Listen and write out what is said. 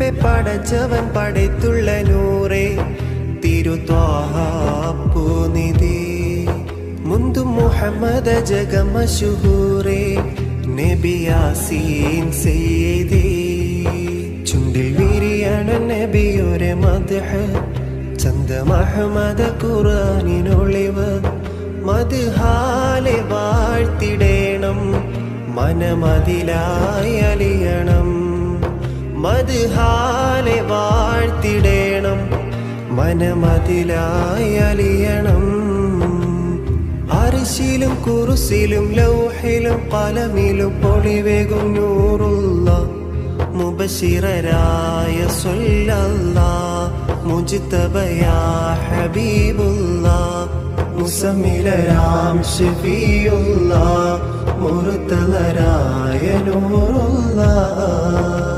മുൻപേ പടച്ചവൻ പടത്തുള്ള നൂറേ തിരുത്വാഹാപ്പൂനിധി മുന്തു മുഹമ്മദ് ജഗമശുഹൂറേ നബി യാസീൻ സയ്യിദി ചുണ്ടിൽ വിരിയണ നബിയുടെ മദ്ഹ് ചന്ദം അഹ്മദ് ഖുർആനിനൊളിവ് മദ്ഹാലെ വാഴ്ത്തിടേണം മനമതിലായി അലിയണം മദ്ഹാലെ വാഴ്ത്തിടേണം മനമതിലായി അലിയണം അർശിലും കുർസിലും ലൗഹിലും ഖലമിലും പൊളിവേകും നൂറുള്ള മുബശിറരായ സ്വല്ലല്ലാഹ് മുജ്തബയാ ഹബീബുല്ലാഹ് മുസമ്മിലരാം ഷഫീഉല്ലാഹ് മുർത്തലരായ നൂറുല്ലാഹ്